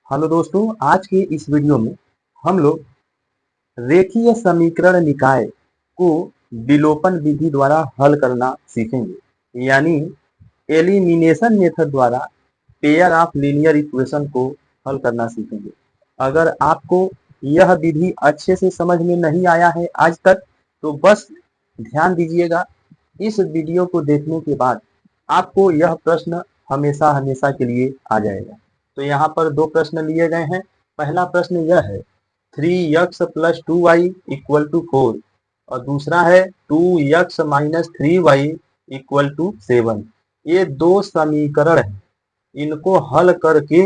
Hello दोस्तों, आज के इस वीडियो में हम लोग रेखीय समीकरण निकाय को विलोपन विधि द्वारा हल करना सीखेंगे। यानी एलिमिनेशन मेथड द्वारा पेयर ऑफ लीनियर इक्वेशन को हल करना सीखेंगे। अगर आपको यह विधि अच्छे से समझ में नहीं आया है आज तक, तो बस ध्यान दीजिएगा। इस वीडियो को देखने के बाद आपको यह प्रश्न हमेशा हमेशा के लिए आ जाएगा। तो यहाँ पर दो प्रश्न लिए गए हैं। पहला प्रश्न यह है 3x plus 2y equal to 4 और दूसरा है 2x minus 3y equal to 7। ये दो समीकरण हैं, इनको हल करके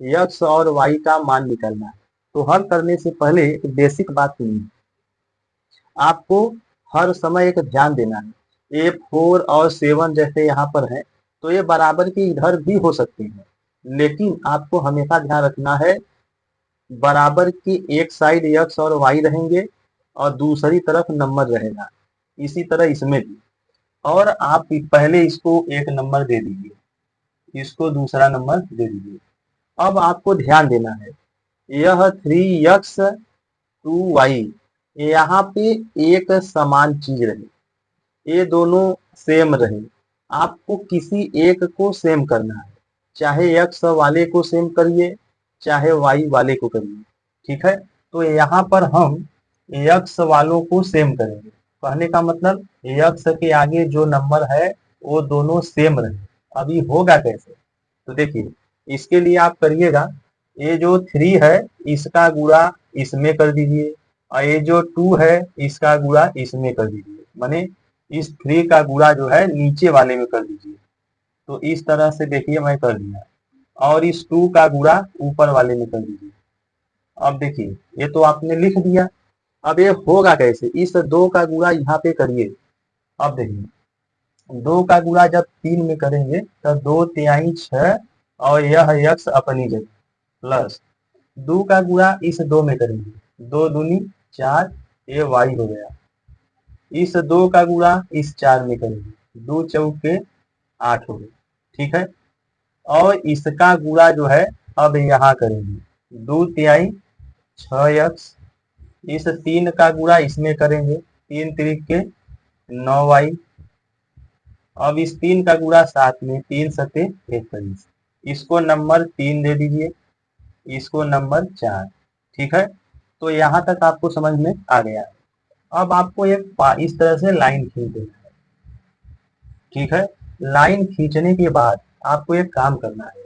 x और y का मान निकालना है। तो हल करने से पहले एक बेसिक बात सुनिए। आपको हर समय एक ध्यान देना है। ये 4 और 7 जैसे यहाँ पर है, तो ये बराबर के इधर भी हो सकते हैं, लेकिन आपको हमेशा ध्यान रखना है बराबर की एक साइड x और y रहेंगे और दूसरी तरफ नंबर रहेगा। इसी तरह इसमें भी। और आप पहले इसको एक नंबर दे दीजिए, इसको दूसरा नंबर दे दीजिए। अब आपको ध्यान देना है, यह 3x 2y यहाँ पे एक समान चीज रहे, ये दोनों सेम रहे। आपको किसी एक को सेम करना है, चाहे x वाले को सेम करिए, चाहे y वाले को करिए। ठीक है, तो यहाँ पर हम x वालों को सेम करेंगे। कहने का मतलब x के आगे जो नंबर है वो दोनों सेम रहे। अभी होगा कैसे? तो देखिए, इसके लिए आप करिएगा, ये जो 3 है इसका गुणा इसमें कर दीजिए और ये जो 2 है इसका गुणा इसमें कर दीजिए। माने इस 3 का गुणा जो है नीचे वाले में कर दीजिए। तो इस तरह से देखिए मैं कर दिया, और इस 2 का गुणा ऊपर वाले में कर दीजिए। अब देखिए, ये तो आपने लिख दिया। अब ये होगा कैसे? इस 2 का गुणा यहाँ पे करिए। अब देखिए, 2 का गुणा जब 3 में करेंगे तो 2 तिहाई 6 और यह x अपनी जगह प्लस 2 का गुणा इस 2 में करेंगे, 2 दूनी 4, ये y हो गया। इस 2 का गुणा इस 4 में करेंगे, 2 चौके 8 हो गए। ठीक है, और इसका गुणा जो है अब यहाँ करेंगे, 2 तिहाई 6x। इस 3 का गुणा इसमें करेंगे, 3 त्रिक के 9y। अब इस 3 का गुणा 7 में, 3 सते 21। इसको नंबर 3 दे दीजिए, इसको नंबर 4। ठीक है, तो यहाँ तक आपको समझ में आ गया है। अब आपको एक इस तरह से लाइन खींच देना है। ठीक है, लाइन खींचने के बाद आपको एक काम करना है।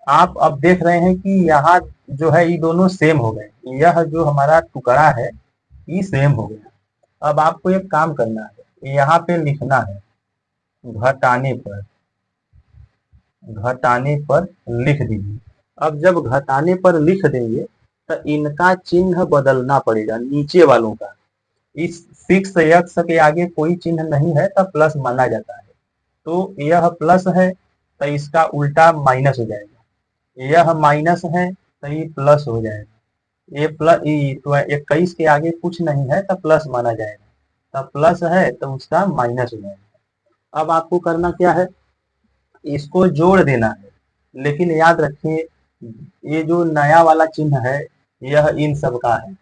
आप अब देख रहे हैं कि यहाँ जो है ये दोनों सेम हो गए, यह जो हमारा टुकड़ा है ये सेम हो गया। अब आपको एक काम करना है, यहाँ पे लिखना है घटाने पर, घटाने पर लिख दीजिए। अब जब घटाने पर लिख देंगे तो इनका चिन्ह बदलना पड़ेगा, नीचे वालों का। इस 6x के आगे कोई चिन्ह नहीं है तो प्लस माना जाता है, तो यह प्लस है तो इसका उल्टा माइनस हो जाएगा। यह माइनस है तो ये प्लस हो जाएगा। ये प्लस 21 के आगे कुछ नहीं है तो प्लस माना जाएगा, तो प्लस है तो उसका माइनस हो जाएगा। अब आपको करना क्या है, इसको जोड़ देना है। लेकिन याद रखिए, ये जो नया वाला चिन्ह है यह इन सब का है।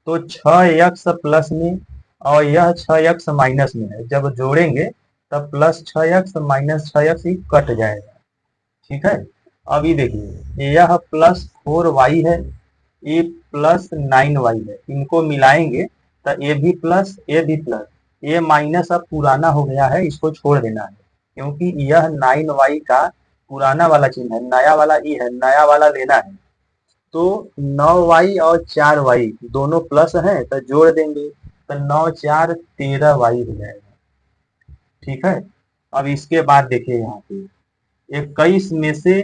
तो 6x प्लस में और यह 6x माइनस में है, जब जोड़ेंगे तब प्लस 6x माइनस 6x ही कट जाएगा। ठीक है, अभी देखिए, यह प्लस 4y है, ये प्लस 9y है, इनको मिलाएंगे तो ये भी प्लस ये भी प्लस। ये माइनस अब पुराना हो गया है, इसको छोड़ देना है, क्योंकि यह 9y का पुराना वाला चिन्ह है, नया वाला ये है, नया वाला लेना है। तो 9y और 4y दोनों प्लस हैं तो जोड़ देंगे, तो 9 4 13y हो जाएगा। ठीक है, अब इसके बाद देखिए यहाँ पे 21 में से,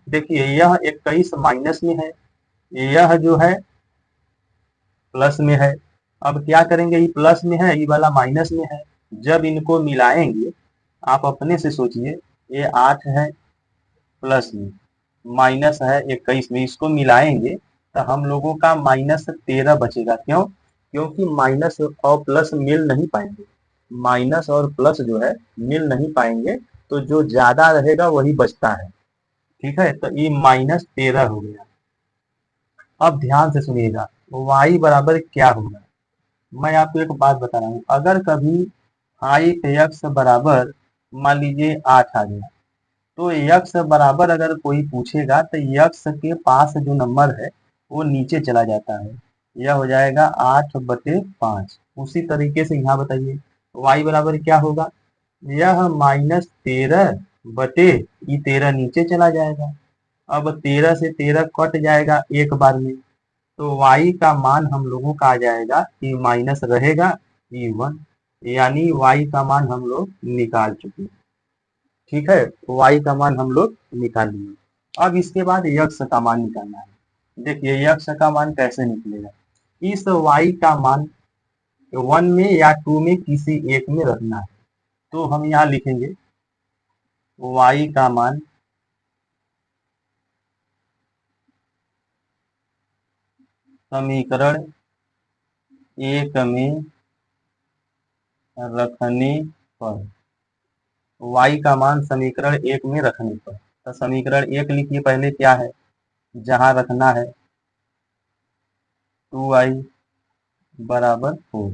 देखिए यह 21 माइनस में है, यह जो है प्लस में है। अब क्या करेंगे, ये प्लस में है, ये वाला माइनस में है। जब इनको मिलाएंगे, आप अपने से सोचिए, ये 8 है प्लस में, माइनस है 21 में, इसको मिलाएंगे तो हम लोगों का माइनस 13 बचेगा। क्यों? क्योंकि माइनस और प्लस मिल नहीं पाएंगे, माइनस और प्लस जो है मिल नहीं पाएंगे, तो जो ज्यादा रहेगा वही बचता है। ठीक है, तो ये -13 हो गया। अब ध्यान से सुनिएगा, y बराबर क्या होगा। मैं आपको एक बात बता रहा हूँ, अगर कभी हाइट x बराबर मान लीजिए 8 आ गया, तो x बराबर अगर कोई पूछेगा तो x के पास जो नंबर है वो नीचे चला जाता है, यह हो जाएगा 8/5। उसी तरीके से यहाँ बताइए y बराबर क्या होगा, यह -13 बटे ये 13 नीचे चला जाएगा। अब 13 से 13 कट जाएगा एक बार में, तो y का मान हम लोगों का आ जाएगा, ये माइनस रहेगा, ये 1, यानी y का मान हम लोग निकाल चुके हैं। ठीक है, तो y का मान हम लोग निकाल लिए। अब इसके बाद x का मान निकालना है। देखिए x का मान कैसे निकलेगा, इस y का मान 1 में या 2 में किसी एक में रखना है। तो हम यहाँ लिखेंगे y का मान समीकरण 1 में रखने पर, y का मान समीकरण 1 में रखने पर, तो समीकरण 1 लिखिए पहले क्या है, जहां रखना है 2y बराबर 4।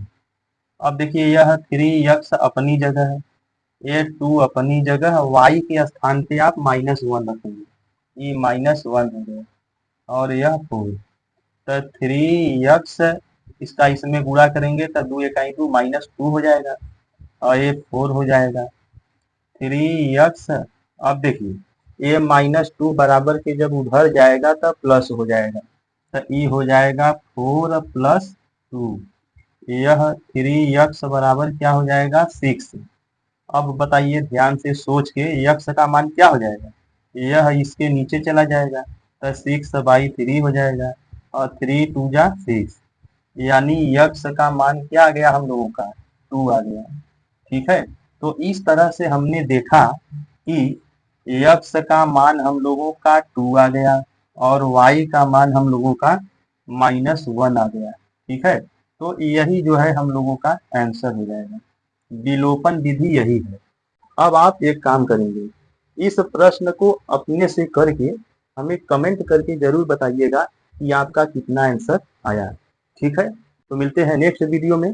अब देखिए यह 3x अपनी जगह है, ये 2 अपनी जगह, y के स्थान पे आप -1 रखेंगे, ये -1 हो गया, और यह 4, तो 3x इसका इसमें गुणा करेंगे तो 2 1 2 -2 हो जाएगा, और ये 4 हो जाएगा 3x। अब देखिए ये -2 बराबर के जब उधर जाएगा तब प्लस हो जाएगा, तो ये हो जाएगा 4 + 2, यह 3x बराबर क्या हो जाएगा 6। अब बताइए ध्यान से सोच के x का मान क्या हो जाएगा, यह इसके नीचे चला जाएगा, तो 6/3 हो जाएगा, और 3 2 जा 6, यानी x का मान क्या आ गया हम लोगों का 2 आ गया। ठीक है, तो इस तरह से हमने देखा कि x का मान हम लोगों का 2 आ गया और y का मान हम लोगों का -1 आ गया। ठीक है, तो यही जो है हम लोगों का आंसर हो जाएगा, विलोपन विधि यही है। अब आप एक काम करेंगे, इस प्रश्न को अपने से करके हमें कमेंट करके जरूर बताइएगा कि आपका कितना आंसर आया। ठीक है, तो मिलते हैं नेक्स्ट वीडियो में।